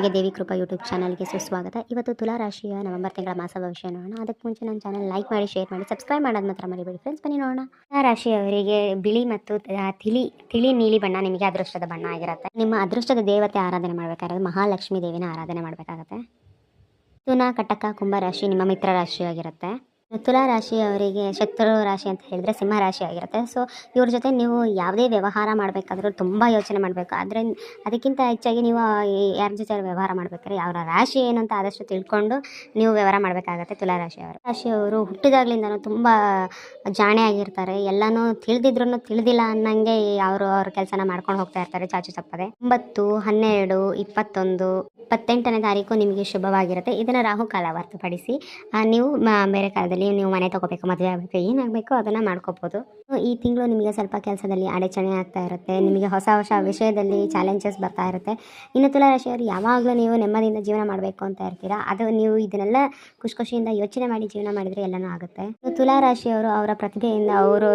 ನಿಮಗೆ ದೇವಿ ಕೃಪಾ ಯೂಟ್ಯೂಬ್ ಚಾನಲ್ಗೆ ಸುಸ್ವಾಗತ. ಇವತ್ತು ತುಲಾ ರಾಶಿಯ ನವೆಂಬರ್ ತಿಂಗಳ ಮಾಸ ಭವಿಷ್ಯ ನೋಡೋಣ. ಅದಕ್ಕೆ ಮುಂಚೆ ನನ್ನ ಚಾನಲ್ ಲೈಕ್ ಮಾಡಿ, ಶೇರ್ ಮಾಡಿ, ಸಬ್ಸ್ಕ್ರೈಬ್ ಮಾಡೋದು ಮಾತ್ರ ಮರಿಬೇಡಿ ಫ್ರೆಂಡ್ಸ್. ಬನ್ನಿ ನೋಡೋಣ. ತುಲಾ ರಾಶಿಯವರಿಗೆ ಬಿಳಿ ಮತ್ತು ತಿಳಿ ನೀಲಿ ಬಣ್ಣ ನಿಮಗೆ ಅದೃಷ್ಟದ ಬಣ್ಣ ಆಗಿರುತ್ತೆ. ನಿಮ್ಮ ಅದೃಷ್ಟದ ದೇವತೆ ಆರಾಧನೆ ಮಾಡಬೇಕಾದ್ರೆ ಮಹಾಲಕ್ಷ್ಮಿ ದೇವಿನ ಆರಾಧನೆ ಮಾಡಬೇಕಾಗತ್ತೆ. ತುಲಾ, ಕಟಕ, ಕುಂಭ ರಾಶಿ ನಿಮ್ಮ ಮಿತ್ರ ರಾಶಿಯಾಗಿರುತ್ತೆ. ತುಲಾ ರಾಶಿಯವರಿಗೆ ಶತ್ರು ರಾಶಿ ಅಂತ ಹೇಳಿದ್ರೆ ಸಿಂಹ ರಾಶಿ ಆಗಿರುತ್ತೆ. ಸೊ ಇವ್ರ ಜೊತೆ ನೀವು ಯಾವುದೇ ವ್ಯವಹಾರ ಮಾಡಬೇಕಾದ್ರೂ ತುಂಬ ಯೋಚನೆ ಮಾಡಬೇಕು. ಆದರೆ ಅದಕ್ಕಿಂತ ಹೆಚ್ಚಾಗಿ ನೀವು ಯಾರ ಜೊತೆ ವ್ಯವಹಾರ ಮಾಡಬೇಕಾದ್ರೆ ಅವರ ರಾಶಿ ಏನು ಅಂತ ಆದಷ್ಟು ತಿಳ್ಕೊಂಡು ನೀವು ವ್ಯವಹಾರ ಮಾಡಬೇಕಾಗತ್ತೆ. ತುಲಾ ರಾಶಿಯವರು ಹುಟ್ಟಿದಾಗ್ಲಿಂದನೂ ತುಂಬ ಜಾಣೆ ಆಗಿರ್ತಾರೆ. ಎಲ್ಲನೂ ತಿಳಿದಿದ್ರು ತಿಳಿದಿಲ್ಲ ಅನ್ನಂಗೆ ಅವ್ರ ಕೆಲಸನ ಮಾಡ್ಕೊಂಡು ಹೋಗ್ತಾ ಇರ್ತಾರೆ ಚಾಚು ತಪ್ಪದೆ. 9, 12, 21, 28ನೇ ತಾರೀಕು ನಿಮಗೆ ಶುಭವಾಗಿರುತ್ತೆ. ಇದನ್ನು ರಾಹುಕಾಲ ಹೊರತುಪಡಿಸಿ ನೀವು ಬೇರೆ ಕಾಲದಲ್ಲಿ ನೀವು ಮನೆ ತಗೋಬೇಕು, ಮದುವೆ ಆಗಬೇಕು, ಏನಾಗಬೇಕು ಅದನ್ನು ಮಾಡ್ಕೋಬೋದು. ಈ ತಿಂಗಳು ನಿಮಗೆ ಸ್ವಲ್ಪ ಕೆಲಸದಲ್ಲಿ ಅಡಚಣೆ ಆಗ್ತಾ ಇರುತ್ತೆ. ನಿಮಗೆ ಹೊಸ ವಿಷಯದಲ್ಲಿ ಚಾಲೆಂಜಸ್ ಬರ್ತಾ ಇರುತ್ತೆ. ಇನ್ನು ತುಲಾ ರಾಶಿಯವರು ಯಾವಾಗಲೂ ನೀವು ನೆಮ್ಮದಿಯಿಂದ ಜೀವನ ಮಾಡಬೇಕು ಅಂತ ಇರ್ತೀರಾ. ಅದು ನೀವು ಇದನ್ನೆಲ್ಲ ಖುಷಿಯಿಂದ ಯೋಚನೆ ಮಾಡಿ ಜೀವನ ಮಾಡಿದರೆ ಎಲ್ಲನೂ ಆಗುತ್ತೆ. ತುಲಾ ರಾಶಿಯವರು ಅವರ ಪ್ರತಿಭೆಯಿಂದ ಅವರು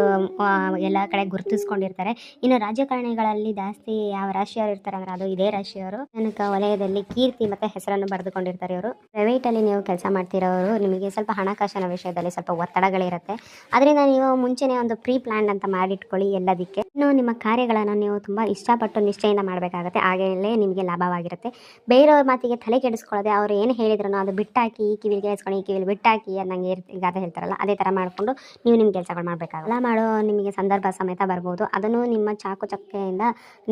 ಎಲ್ಲ ಕಡೆ ಗುರುತಿಸ್ಕೊಂಡಿರ್ತಾರೆ. ಇನ್ನು ರಾಜಕಾರಣಿಗಳಲ್ಲಿ ಜಾಸ್ತಿ ಯಾವ ರಾಶಿಯವರು ಇರ್ತಾರೆ ಅಂದರೆ ಅದು ಇದೇ ರಾಶಿಯವರು. ತನಕ ವಲಯದಲ್ಲಿ ಕೀರ್ತಿ ಮತ್ತು ಹೆಸರನ್ನು ಬರೆದುಕೊಂಡಿರ್ತಾರೆ ಇವರು. ಪ್ರೈವೇಟಲ್ಲಿ ನೀವು ಕೆಲಸ ಮಾಡ್ತಿರೋರು ನಿಮಗೆ ಸ್ವಲ್ಪ ಹಣಕಾಸಿನ ವಿಷಯದಲ್ಲಿ ಸ್ವಲ್ಪ ಒತ್ತಡಗಳಿರುತ್ತೆ. ಅದರಿಂದ ನೀವು ಮುಂಚೆನೇ ಒಂದು ಪ್ರೀ ಪ್ಲಾನ್ ಅಂತ ಮಾಡಿಟ್ಕೊಳ್ಳಿ ಎಲ್ಲದಕ್ಕೆ. ಇನ್ನು ನಿಮ್ಮ ಕಾರ್ಯಗಳನ್ನು ನೀವು ತುಂಬ ಇಷ್ಟಪಟ್ಟು ನಿಷ್ಠೆಯಿಂದ ಮಾಡಬೇಕಾಗುತ್ತೆ. ಹಾಗೆಯೇ ನಿಮಗೆ ಲಾಭವಾಗಿರುತ್ತೆ. ಬೇರೆಯವ್ರ ಮಾತಿಗೆ ತಲೆ ಕೆಡಿಸ್ಕೊಳ್ಳದೆ ಅವ್ರು ಏನು ಹೇಳಿದ್ರು ಅದು ಬಿಟ್ಟಾಕಿ, ಈ ಕಿವಿಗೆ ಕೇಳಿಸ್ಕೊಂಡು ಈ ಕಿವಿಲಿ ಬಿಟ್ಟಾಕಿ ಅನ್ನಂಗೆ ಗಾದೆ ಹೇಳ್ತಾರಲ್ಲ, ಅದೇ ಥರ ಮಾಡಿಕೊಂಡು ನೀವು ನಿಮ್ಮ ಕೆಲಸಗಳು ಮಾಡಬೇಕಾಗಲ್ಲ. ಮಾಡೋ ನಿಮಗೆ ಸಂದರ್ಭ ಸಮೇತ ಬರ್ಬೋದು. ಅದನ್ನು ನಿಮ್ಮ ಚಾಕುಚಕ್ಕೆಯಿಂದ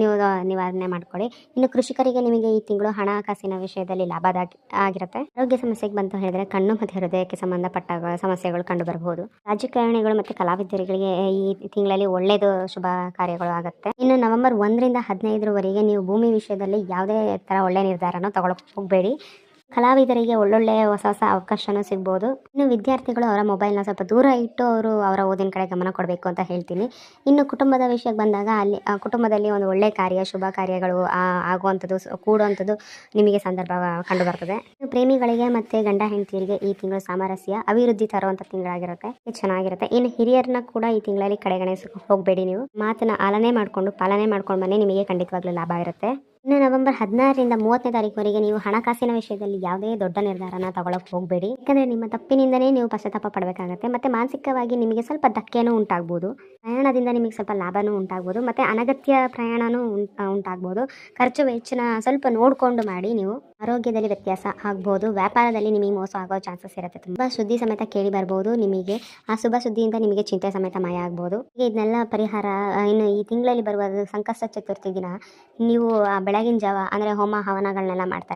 ನೀವು ನಿವಾರಣೆ ಮಾಡ್ಕೊಳ್ಳಿ. ಇನ್ನು ಕೃಷಿಕರಿಗೆ ನಿಮಗೆ ಈ ತಿಂಗಳು ಹಣಕಾಸಿನ ವಿಷಯದಲ್ಲಿ ಆಗಿರುತ್ತೆ. ಆರೋಗ್ಯ ಸಮಸ್ಯೆಗೆ ಬಂತು ಹೇಳಿದ್ರೆ ಕಣ್ಣು ಮತ್ತು ಹೃದಯಕ್ಕೆ ಸಂಬಂಧಪಟ್ಟ ಸಮಸ್ಯೆಗಳು ಕಂಡು ಬರಬಹುದು. ರಾಜಕಾರಣಿಗಳು ಮತ್ತು ಕಲಾವಿದರಿಗೆ ಈ ತಿಂಗಳಲ್ಲಿ ಒಳ್ಳೆಯದು ಶುಭ ಕಾರ್ಯಗಳು ಆಗುತ್ತೆ. ಇನ್ನು ನವೆಂಬರ್ 1ರಿಂದ 15ರವರೆಗೆ ನೀವು ಭೂಮಿ ವಿಷಯದಲ್ಲಿ ಯಾವುದೇ ಥರ ಒಳ್ಳೆಯ ನಿರ್ಧಾರನೂ ತಗೊಳಕ್ಕೆ ಹೋಗಬೇಡಿ. ಕಲಾವಿದರಿಗೆ ಒಳ್ಳೊಳ್ಳೆಯ ಹೊಸ ಅವಕಾಶನೂ ಸಿಗ್ಬೋದು. ಇನ್ನು ವಿದ್ಯಾರ್ಥಿಗಳು ಅವರ ಮೊಬೈಲ್ನ ಸ್ವಲ್ಪ ದೂರ ಇಟ್ಟು ಅವರ ಓದಿನ ಕಡೆ ಗಮನ ಕೊಡಬೇಕು ಅಂತ ಹೇಳ್ತೀನಿ. ಇನ್ನು ಕುಟುಂಬದ ವಿಷಯಕ್ಕೆ ಬಂದಾಗ ಅಲ್ಲಿ ಕುಟುಂಬದಲ್ಲಿ ಒಂದು ಒಳ್ಳೆಯ ಕಾರ್ಯ, ಶುಭ ಕಾರ್ಯಗಳು ಆಗುವಂಥದ್ದು, ಕೂಡುವಂಥದ್ದು ನಿಮಗೆ ಸಂದರ್ಭ ಕಂಡು ಬರ್ತದೆ. ಪ್ರೇಮಿಗಳಿಗೆ ಮತ್ತು ಗಂಡ ಹೆಂಡತಿಯರಿಗೆ ಈ ತಿಂಗಳು ಸಾಮರಸ್ಯ, ಅಭಿವೃದ್ಧಿ ತರುವಂಥ ತಿಂಗಳಾಗಿರುತ್ತೆ. ಚೆನ್ನಾಗಿರುತ್ತೆ. ಇನ್ನು ಹಿರಿಯರನ್ನ ಕೂಡ ಈ ತಿಂಗಳಲ್ಲಿ ಕಡೆಗಣಿಸಕ್ಕೆ ಹೋಗಬೇಡಿ. ನೀವು ಮಾತನ್ನ ಪಾಲನೆ ಮಾಡ್ಕೊಂಡು ಬನ್ನಿ, ನಿಮಗೆ ಖಂಡಿತವಾಗ್ಲೂ ಲಾಭ ಇರುತ್ತೆ. ಇನ್ನು ನವೆಂಬರ್ 16ರಿಂದ 30ನೇ ತಾರೀಕುವರೆಗೆ ನೀವು ಹಣಕಾಸಿನ ವಿಷಯದಲ್ಲಿ ಯಾವುದೇ ದೊಡ್ಡ ನಿರ್ಧಾರನ ತಗೊಳಕ್ಕೆ ಹೋಗಬೇಡಿ. ಯಾಕಂದರೆ ನಿಮ್ಮ ತಪ್ಪಿನಿಂದನೇ ನೀವು ಪಶ್ಚಾತ್ತಾಪ ಪಡಬೇಕಾಗುತ್ತೆ. ಮತ್ತು ಮಾನಸಿಕವಾಗಿ ನಿಮಗೆ ಸ್ವಲ್ಪ ಧಕ್ಕೆನೂ ಉಂಟಾಗ್ಬೋದು. ಪ್ರಯಾಣದಿಂದ ನಿಮಗೆ ಸ್ವಲ್ಪ ಲಾಭನೂ ಉಂಟಾಗ್ಬೋದು. ಮತ್ತು ಅನಗತ್ಯ ಪ್ರಯಾಣನೂ ಉಂಟಾಗ್ಬೋದು. ಖರ್ಚು ವೆಚ್ಚನ ಸ್ವಲ್ಪ ನೋಡಿಕೊಂಡು ಮಾಡಿ. ನೀವು ಆರೋಗ್ಯದಲ್ಲಿ ವ್ಯತ್ಯಾಸ ಆಗ್ಬೋದು. ವ್ಯಾಪಾರದಲ್ಲಿ ನಿಮಗೆ ಮೋಸ ಆಗೋ ಚಾನ್ಸಸ್ ಇರುತ್ತೆ. ತುಂಬ ಸುದ್ದಿ ಸಮೇತ ಕೇಳಿ ಬರ್ಬೋದು ನಿಮಗೆ. ಆ ಶುಭ ಸುದ್ದಿಯಿಂದ ನಿಮಗೆ ಚಿಂತೆ ಸಮೇತ ಮಾಯ ಆಗ್ಬೋದು. ಇದನ್ನೆಲ್ಲ ಪರಿಹಾರ ಇನ್ನು ಈ ತಿಂಗಳಲ್ಲಿ ಬರುವ ಸಂಕಷ್ಟ ಚತುರ್ಥಿ ದಿನ ನೀವು ಬೆಳಗಿನ ಜಾವ ಅಂದರೆ ಹೋಮ ಹವನಗಳನ್ನೆಲ್ಲ ಮಾಡ್ತಾರೆ.